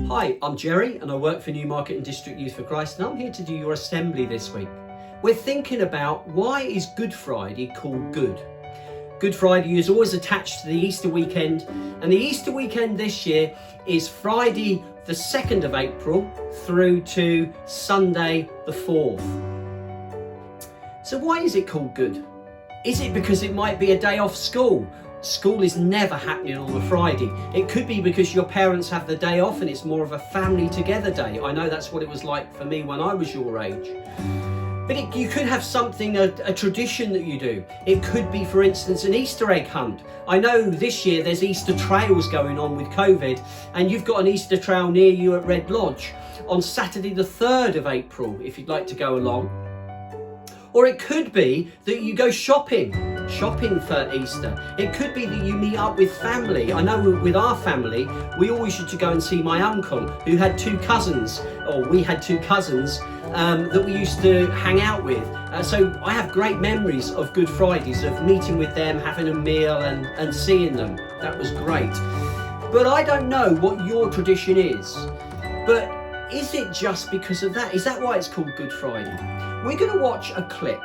Hi, I'm Jerry and I work for Newmarket and District Youth for Christ, and I'm here to do your assembly this week. We're thinking about, why is Good Friday called good? Good Friday is always attached to the Easter weekend, and the Easter weekend this year is Friday the 2nd of April through to Sunday the 4th. So why is it called good? Is it because it might be a day off school? School is never happening on a Friday. It could be because your parents have the day off and it's more of a family together day. I know that's what it was like for me when I was your age. But you could have something, a tradition that you do. It could be, for instance, an Easter egg hunt. I know this year there's Easter trails going on with COVID, and you've got an Easter trail near you at Red Lodge on Saturday the 3rd of April, if you'd like to go along. Or it could be that you go shopping for Easter. It could be that you meet up with family. I know with our family, we always used to go and see my uncle, who had two cousins, or we had two cousins, that we used to hang out with. So I have great memories of Good Fridays, of meeting with them, having a meal and seeing them. That was great. But I don't know what your tradition is. But is it just because of that? Is that why it's called Good Friday? We're going to watch a clip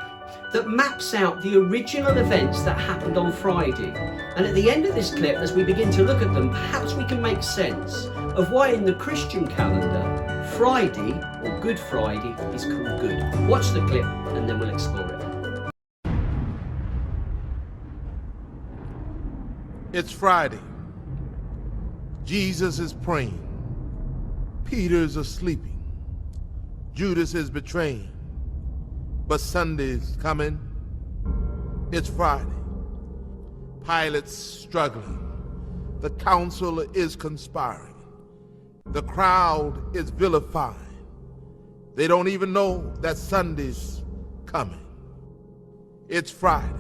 that maps out the original events that happened on Friday. And at the end of this clip, as we begin to look at them, perhaps we can make sense of why in the Christian calendar, Friday, or Good Friday, is called good. Watch the clip and then we'll explore it. It's Friday. Jesus is praying. Peter's sleeping. Judas is betraying. But Sunday's coming. It's Friday. Pilate's struggling. The council is conspiring. The crowd is vilifying. They don't even know that Sunday's coming. It's Friday.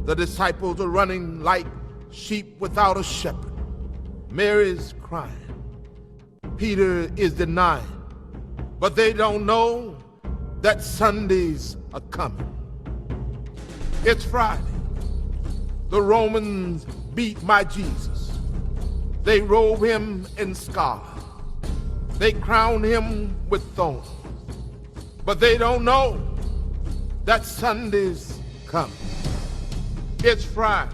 The disciples are running like sheep without a shepherd. Mary's crying. Peter is denying. But they don't know that Sundays are coming. It's Friday. The Romans beat my Jesus. They robe him in scarlet. They crown him with thorns. But they don't know that Sunday's coming. It's Friday.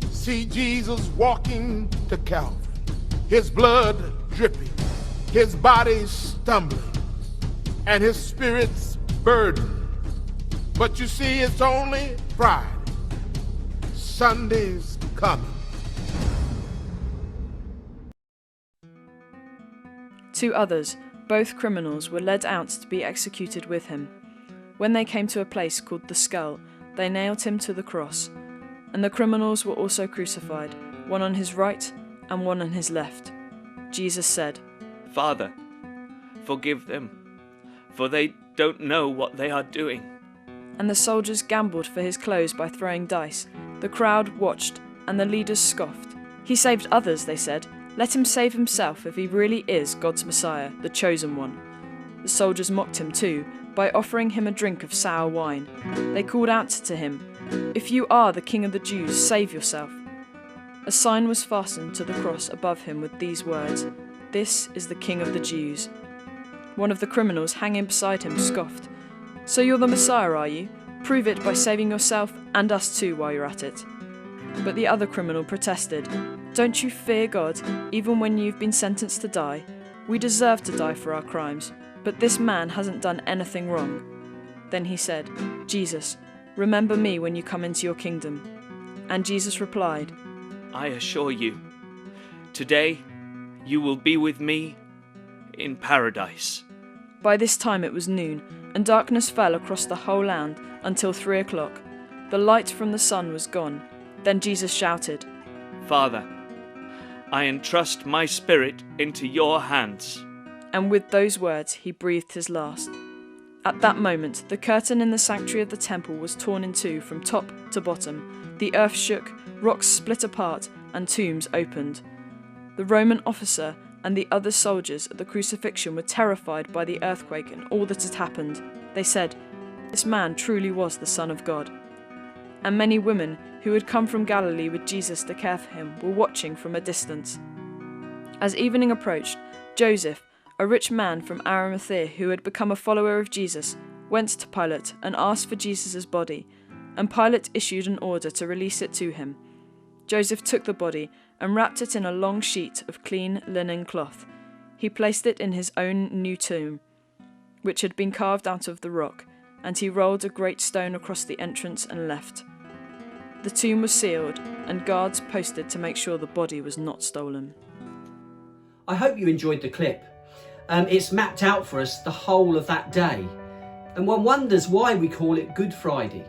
See Jesus walking to Calvary. His blood dripping. His body stumbling. And his spirit's burdened. But you see, it's only Friday. Sunday's coming. Two others, both criminals, were led out to be executed with him. When they came to a place called the Skull, they nailed him to the cross. And the criminals were also crucified, one on his right and one on his left. Jesus said, "Father, forgive them, for they don't know what they are doing." And the soldiers gambled for his clothes by throwing dice. The crowd watched, and the leaders scoffed. "He saved others," they said. "Let him save himself if he really is God's Messiah, the chosen one." The soldiers mocked him too, by offering him a drink of sour wine. They called out to him, "If you are the King of the Jews, save yourself." A sign was fastened to the cross above him with these words, "This is the King of the Jews." One of the criminals hanging beside him scoffed, "So you're the Messiah, are you? Prove it by saving yourself and us too while you're at it." But the other criminal protested, "Don't you fear God, even when you've been sentenced to die? We deserve to die for our crimes, but this man hasn't done anything wrong." Then he said, "Jesus, remember me when you come into your kingdom." And Jesus replied, I assure you, today you will be with me in paradise. By this time it was noon, and darkness fell across the whole land until 3 o'clock. The light from the sun was gone. Then Jesus shouted, Father, I entrust my spirit into your hands. And with those words he breathed his last. At that moment the curtain in the sanctuary of the temple was torn in two from top to bottom. The earth shook, rocks split apart, and tombs opened. The Roman officer and the other soldiers at the crucifixion were terrified by the earthquake and all that had happened. They said, "This man truly was the Son of God." And many women who had come from Galilee with Jesus to care for him were watching from a distance. As evening approached, Joseph, a rich man from Arimathea who had become a follower of Jesus, went to Pilate and asked for Jesus' body, and Pilate issued an order to release it to him. Joseph took the body and wrapped it in a long sheet of clean linen cloth. He placed it in his own new tomb, which had been carved out of the rock, and he rolled a great stone across the entrance and left. The tomb was sealed, and guards posted to make sure the body was not stolen. I hope you enjoyed the clip. It's mapped out for us the whole of that day. And one wonders why we call it Good Friday.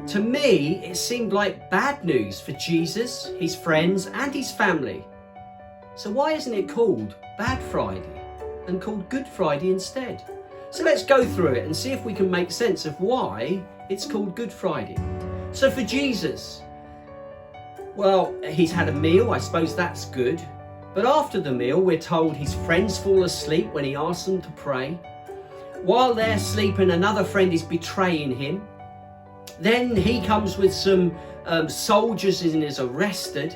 To me, it seemed like bad news for Jesus, his friends, and his family. So why isn't it called Bad Friday and called Good Friday instead? So let's go through it and see if we can make sense of why it's called Good Friday. So for Jesus, well, he's had a meal, I suppose that's good. But after the meal, we're told his friends fall asleep when he asks them to pray. While they're sleeping, another friend is betraying him. Then he comes with some soldiers and is arrested.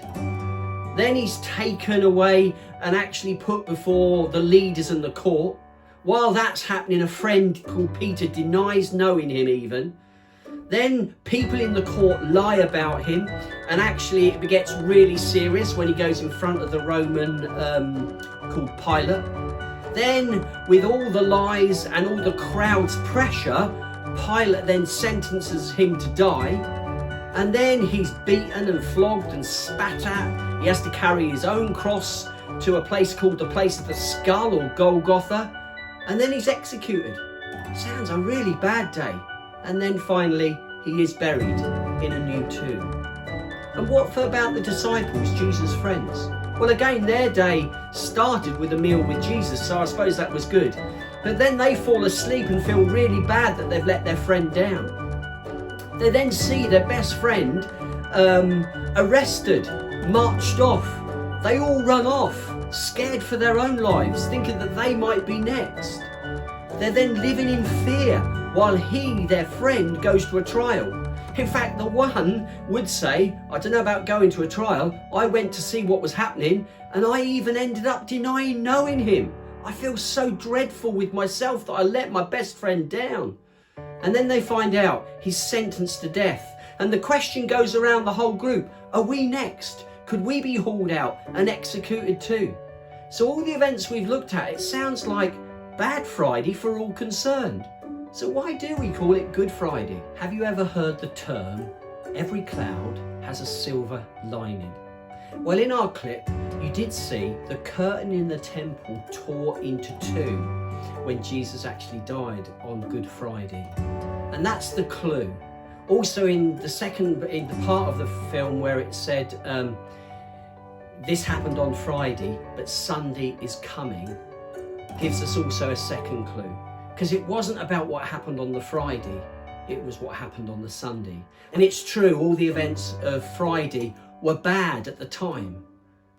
Then he's taken away and actually put before the leaders in the court. While that's happening, a friend called Peter denies knowing him even. Then people in the court lie about him, and actually it gets really serious when he goes in front of the Roman called Pilate. Then, with all the lies and all the crowd's pressure, Pilate then sentences him to die. And then he's beaten and flogged and spat at. He has to carry his own cross to a place called the Place of the Skull, or Golgotha. And then he's executed. Sounds a really bad day. And then finally, he is buried in a new tomb. And what about the disciples, Jesus' friends? Well, again, their day started with a meal with Jesus, so I suppose that was good. But then they fall asleep and feel really bad that they've let their friend down. They then see their best friend arrested, marched off. They all run off, scared for their own lives, thinking that they might be next. They're then living in fear while he, their friend, goes to a trial. In fact, the one would say, I don't know about going to a trial, I went to see what was happening and I even ended up denying knowing him. I feel so dreadful with myself that I let my best friend down. And then they find out he's sentenced to death. And the question goes around the whole group, are we next? Could we be hauled out and executed too? So all the events we've looked at, it sounds like Bad Friday for all concerned. So why do we call it Good Friday? Have you ever heard the term, every cloud has a silver lining? Well, in our clip, you did see the curtain in the temple tore into two when Jesus actually died on Good Friday. And that's the clue. Also in the part of the film where it said, this happened on Friday, but Sunday is coming, gives us also a second clue. Because it wasn't about what happened on the Friday, it was what happened on the Sunday. And it's true, all the events of Friday were bad at the time,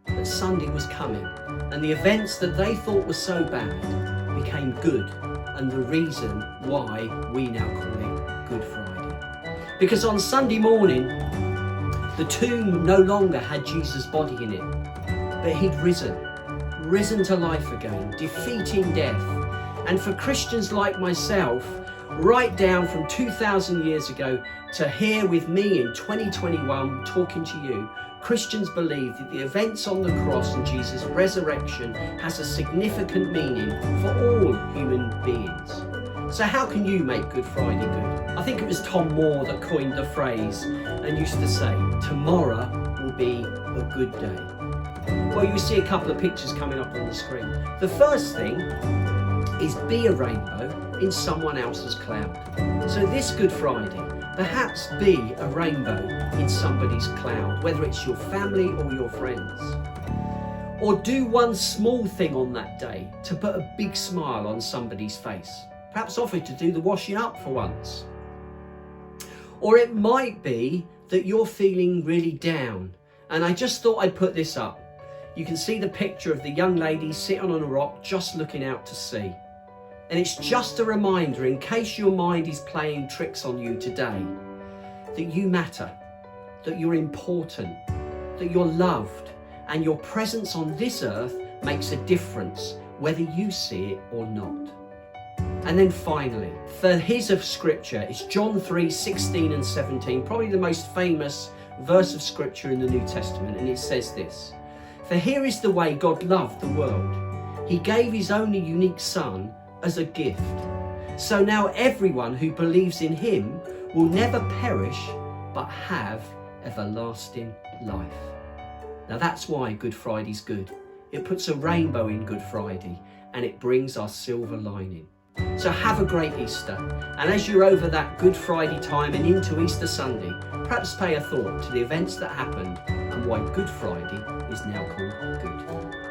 but Sunday was coming. And the events that they thought were so bad became good, and the reason why we now call it Good Friday. Because on Sunday morning, the tomb no longer had Jesus' body in it, but he'd risen to life again, defeating death. And for Christians like myself, right down from 2,000 years ago to here with me in 2021 talking to you, Christians believe that the events on the cross and Jesus' resurrection has a significant meaning for all human beings. So how can you make Good Friday good? I think it was Tom Moore that coined the phrase and used to say, tomorrow will be a good day. Well, you see a couple of pictures coming up on the screen. The first thing is be a rainbow in someone else's cloud. So this Good Friday, perhaps be a rainbow in somebody's cloud, whether it's your family or your friends. Or do one small thing on that day to put a big smile on somebody's face. Perhaps offer to do the washing up for once. Or it might be that you're feeling really down. And I just thought I'd put this up. You can see the picture of the young lady sitting on a rock just looking out to sea. And it's just a reminder, in case your mind is playing tricks on you today, that you matter, that you're important, that you're loved, and your presence on this earth makes a difference whether you see it or not. And then finally, the his of scripture is John 3:16 and 17, probably the most famous verse of scripture in the New Testament, and it says this: "For here is the way God loved the world. He gave his only unique Son as a gift. So now everyone who believes in him will never perish but have everlasting life." Now that's why Good Friday's good. It puts a rainbow in Good Friday and it brings our silver lining. So have a great Easter, and as you're over that Good Friday time and into Easter Sunday, perhaps pay a thought to the events that happened and why Good Friday is now called good.